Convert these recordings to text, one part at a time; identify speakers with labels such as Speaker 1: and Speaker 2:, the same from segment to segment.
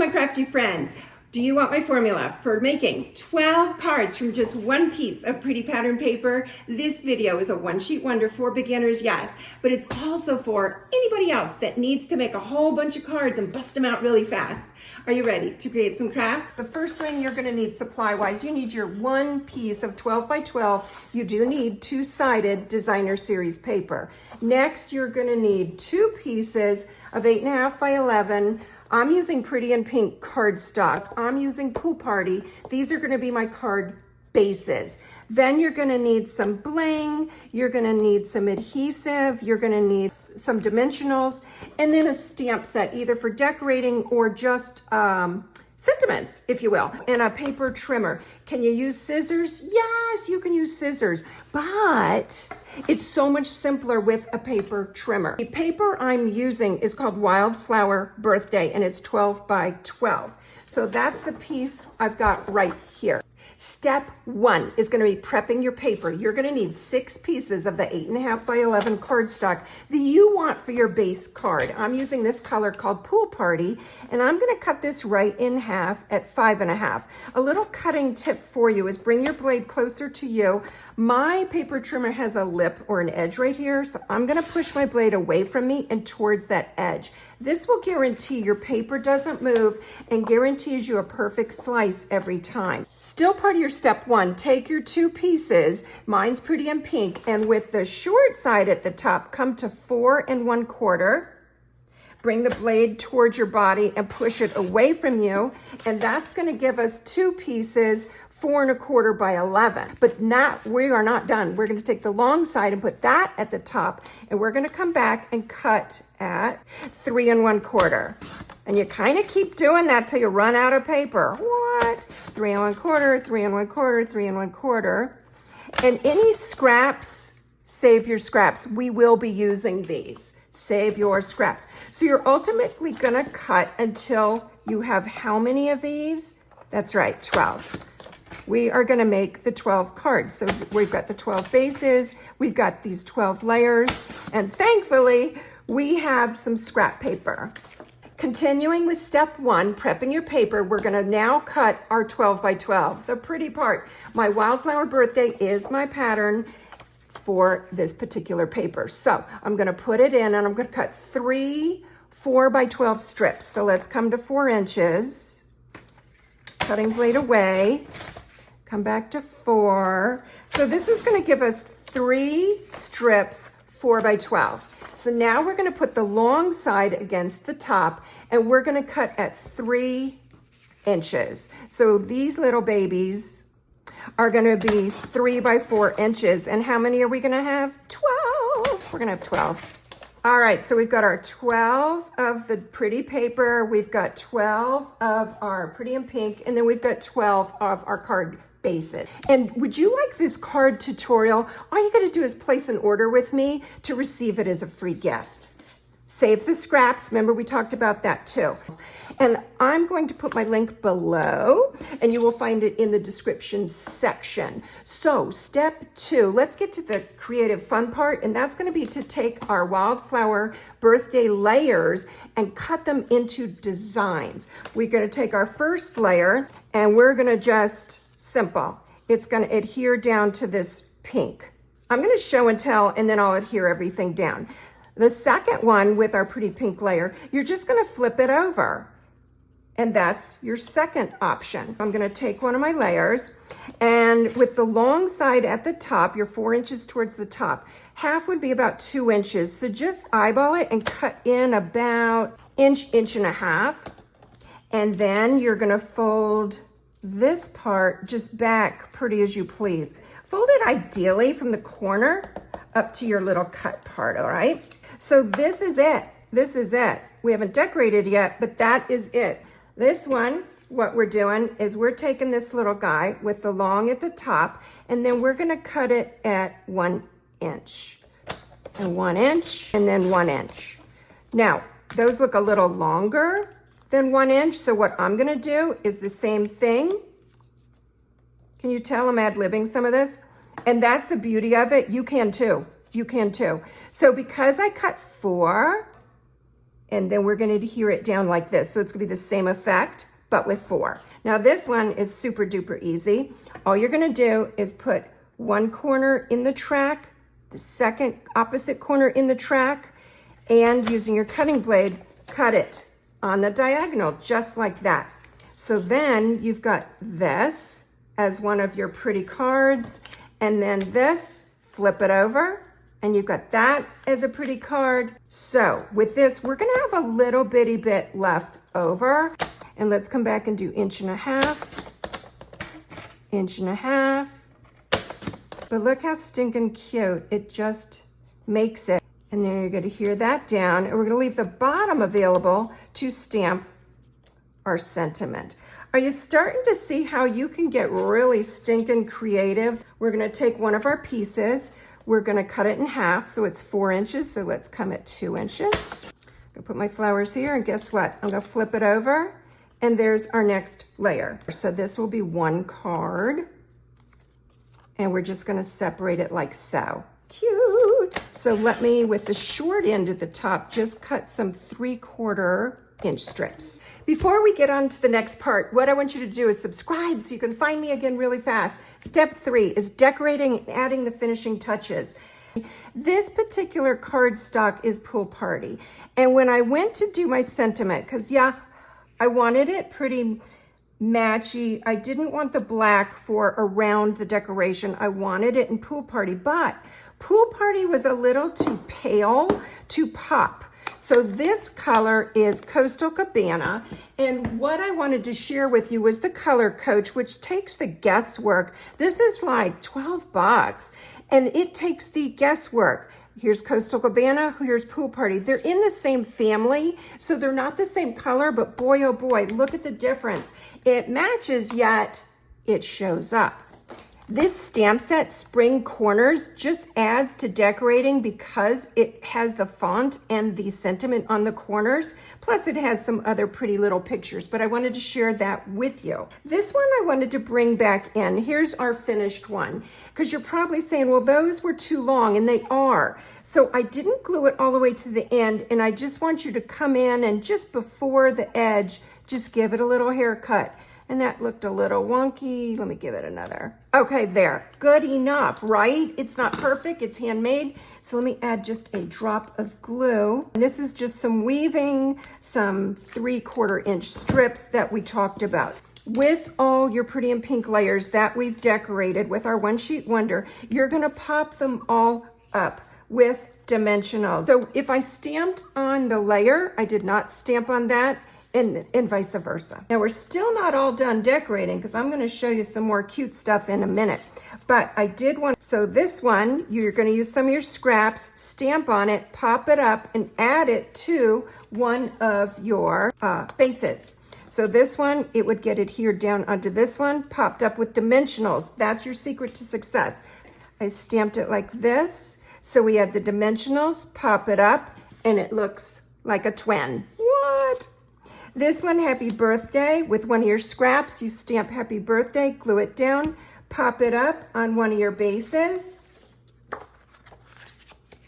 Speaker 1: my crafty friends. Do you want my formula for making 12 cards from just one piece of pretty pattern paper? This video is a one-sheet wonder for beginners, yes, but it's also for anybody else that needs to make a whole bunch of cards and bust them out really fast. Are you ready to create some crafts? The first thing you're gonna need supply-wise, you need your one piece of 12 by 12. You do need two-sided designer series paper. Next, you're gonna need 2 pieces of 8.5 by 11. I'm using Pretty in Pink cardstock. I'm using Pool Party. These are gonna be my card bases. Then you're gonna need some bling, you're gonna need some adhesive, you're gonna need some dimensionals, and then a stamp set, either for decorating or just sentiments, if you will, and a paper trimmer. Can you use scissors? Yes, you can use scissors, but it's so much simpler with a paper trimmer. The paper I'm using is called Wildflower Birthday, and it's 12 by 12. So that's the piece I've got right here. Step 1 is going to be prepping your paper. You're going to need 6 pieces of the 8.5 by 11 cardstock that you want for your base card. I'm using this color called Pool Party, and I'm going to cut this right in half at 5.5. A little cutting tip for you is bring your blade closer to you. My paper trimmer has a lip or an edge right here, so I'm going to push my blade away from me and towards that edge. This will guarantee your paper doesn't move and guarantees you a perfect slice every time. Still part of your step 1, take your 2 pieces, mine's Pretty in Pink, and with the short side at the top, come to 4 1/4. Bring the blade towards your body and push it away from you, and that's going to give us 2 pieces, 4 1/4 by 11. But we are not done. We're going to take the long side and put that at the top, and we're going to come back and cut at 3 1/4. And you kind of keep doing that till you run out of paper. What? 3 1/4, 3 1/4, 3 1/4. And any scraps, save your scraps. We will be using these. Save your scraps. So you're ultimately going to cut until you have how many of these? That's right, 12. We are going to make the 12 cards. So we've got the 12 bases, we've got these 12 layers, and thankfully we have some scrap paper. Continuing with step 1, prepping your paper, we're going to now cut our 12 by 12, the pretty part. My Wildflower Birthday is my pattern for this particular paper. So I'm going to put it in, and I'm going to cut 3 4 by 12 strips. So let's come to 4 inches, cutting blade away, come back to 4. So this is going to give us 3 strips, 4 by 12. So now we're going to put the long side against the top, and we're going to cut at 3 inches. So these little babies are going to be 3 by 4 inches. And how many are we going to have? 12. We're going to have 12. All right, so we've got our 12 of the pretty paper, we've got 12 of our Pretty in Pink, and then we've got 12 of our card bases. And would you like this card tutorial? All you gotta do is place an order with me to receive it as a free gift. Save the scraps, remember we talked about that too. And I'm going to put my link below, and you will find it in the description section. So step 2, let's get to the creative fun part, and that's going to be to take our Wildflower Birthday layers and cut them into designs. We're going to take our first layer, and we're going to just, simple, it's going to adhere down to this pink. I'm going to show and tell, and then I'll adhere everything down. The second one with our Pretty Pink layer, you're just going to flip it over. And that's your second option. I'm gonna take one of my layers, and with the long side at the top, you're 4 inches towards the top. Half would be about 2 inches. So just eyeball it and cut in about inch and a half. And then you're gonna fold this part just back pretty as you please. Fold it ideally from the corner up to your little cut part, all right? So this is it. This is it. We haven't decorated yet, but that is it. This one, what we're doing is we're taking this little guy with the long at the top, and then we're gonna cut it at 1 inch. And 1 inch, and then 1 inch. Now, those look a little longer than 1 inch, so what I'm gonna do is the same thing. Can you tell I'm ad-libbing some of this? And that's the beauty of it. You can too. You can too. So because I cut 4, and then we're going to adhere it down like this. So it's going to be the same effect, but with 4. Now this one is super duper easy. All you're going to do is put one corner in the track, the second opposite corner in the track, and using your cutting blade, cut it on the diagonal, just like that. So then you've got this as one of your pretty cards, and then this, flip it over, and you've got that as a pretty card. So with this, we're gonna have a little bitty bit left over, and let's come back and do 1.5 inches, 1.5 inches. But look how stinking cute. It just makes it. And then you're gonna adhere that down, and we're gonna leave the bottom available to stamp our sentiment. Are you starting to see how you can get really stinking creative? We're gonna take one of our pieces, we're gonna cut it in half, so it's 4 inches, so let's come at 2 inches. I'm gonna put my flowers here, and guess what? I'm gonna flip it over, and there's our next layer. So this will be one card, and we're just gonna separate it like so. Cute. So let me, with the short end at the top, just cut some 3/4 inch strips. Before we get on to the next part, what I want you to do is subscribe so you can find me again really fast. Step 3 is decorating and adding the finishing touches. This particular cardstock is Pool Party. And when I went to do my sentiment, because yeah, I wanted it pretty matchy. I didn't want the black for around the decoration. I wanted it in Pool Party, but Pool Party was a little too pale to pop. So this color is Coastal Cabana, and what I wanted to share with you was the color coach, which takes the guesswork. This is like $12, and it takes the guesswork. Here's Coastal Cabana, here's Pool Party. They're in the same family, so they're not the same color, but boy, oh boy, look at the difference. It matches, yet it shows up. This stamp set, Spring Corners, just adds to decorating because it has the font and the sentiment on the corners. Plus it has some other pretty little pictures, but I wanted to share that with you. This one I wanted to bring back in. Here's our finished one, because you're probably saying, well, those were too long, and they are. So I didn't glue it all the way to the end, and I just want you to come in and just before the edge, just give it a little haircut. And that looked a little wonky. Let me give it another. Okay, there. Good enough, right? It's not perfect, it's handmade. So let me add just a drop of glue. And this is just some weaving, some 3/4 inch strips that we talked about. With all your pretty and pink layers that we've decorated with our One Sheet Wonder, you're gonna pop them all up with dimensionals. So if I stamped on the layer, I did not stamp on that, and vice versa. Now we're still not all done decorating because I'm going to show you some more cute stuff in a minute. But I did want, so this one, you're going to use some of your scraps, stamp on it, pop it up, and add it to one of your bases. So this one, it would get adhered down onto this one, popped up with dimensionals. That's your secret to success. I stamped it like this. So we add the dimensionals, pop it up, and it looks like a twin. What? This one, Happy Birthday, with one of your scraps, you stamp Happy Birthday, glue it down, pop it up on one of your bases,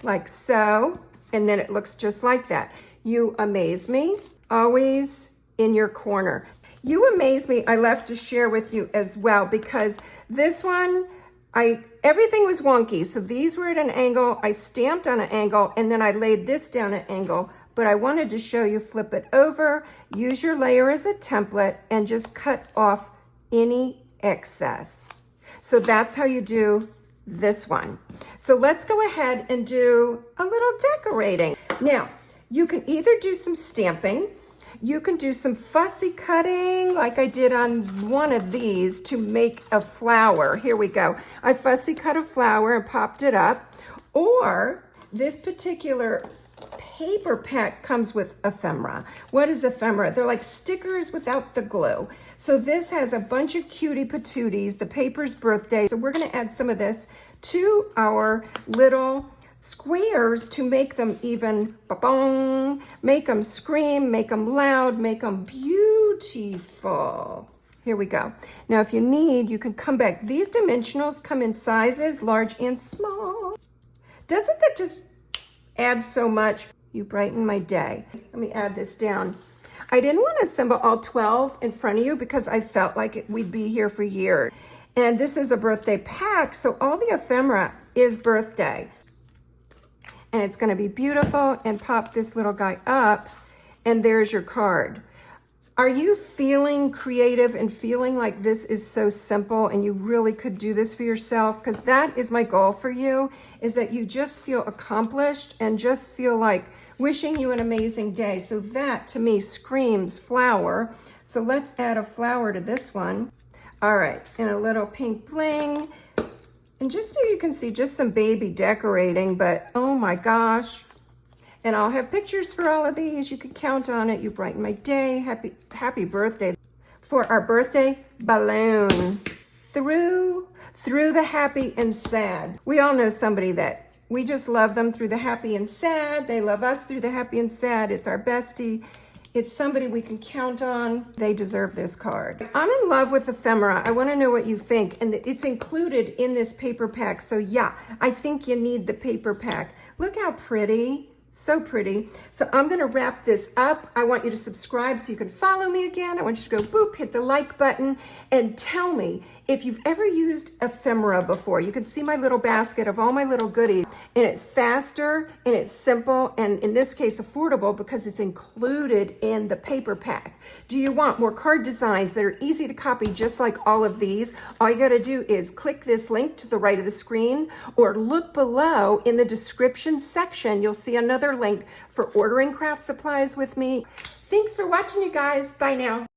Speaker 1: like so, and then it looks just like that. You amaze me, always in your corner. You amaze me, I left to share with you as well, because this one, everything was wonky. So these were at an angle, I stamped on an angle, and then I laid this down at an angle. But I wanted to show you, flip it over, use your layer as a template, and just cut off any excess. So that's how you do this one. So let's go ahead and do a little decorating. Now, you can either do some stamping, you can do some fussy cutting, like I did on one of these to make a flower. Here we go. I fussy cut a flower and popped it up. Or this particular paper pack comes with ephemera. What is ephemera? They're like stickers without the glue. So this has a bunch of cutie patooties, the paper's birthday. So we're gonna add some of this to our little squares to make them even ba-bong, make them scream, make them loud, make them beautiful. Here we go. Now if you need, you can come back. These dimensionals come in sizes large and small. Doesn't that just add so much? You brighten my day. Let me add this down. I didn't want to assemble all 12 in front of you because I felt like we'd be here for years. And this is a birthday pack, so all the ephemera is birthday. And it's going to be beautiful. And pop this little guy up, and there's your card. Are you feeling creative and feeling like this is so simple and you really could do this for yourself? Because that is my goal for you, is that you just feel accomplished and just feel like wishing you an amazing day. So that to me screams flower. So let's add a flower to this one. All right, and a little pink bling. And just so you can see, just some baby decorating, but oh my gosh. And I'll have pictures for all of these. You can count on it. You brighten my day. Happy birthday. For our birthday balloon. Through the happy and sad. We all know somebody that we just love them through the happy and sad. They love us through the happy and sad. It's our bestie. It's somebody we can count on. They deserve this card. I'm in love with ephemera. I want to know what you think. And it's included in this paper pack. So yeah, I think you need the paper pack. Look how pretty. So pretty. So I'm going to wrap this up. I want you to subscribe so you can follow me again. I want you to go boop, hit the like button, and tell me if you've ever used ephemera before. You can see my little basket of all my little goodies, and it's faster and it's simple, and in this case affordable because it's included in the paper pack. Do you want more card designs that are easy to copy just like all of these? All you got to do is click this link to the right of the screen or look below in the description section. You'll see another link for ordering craft supplies with me. Thanks for watching, you guys. Bye now.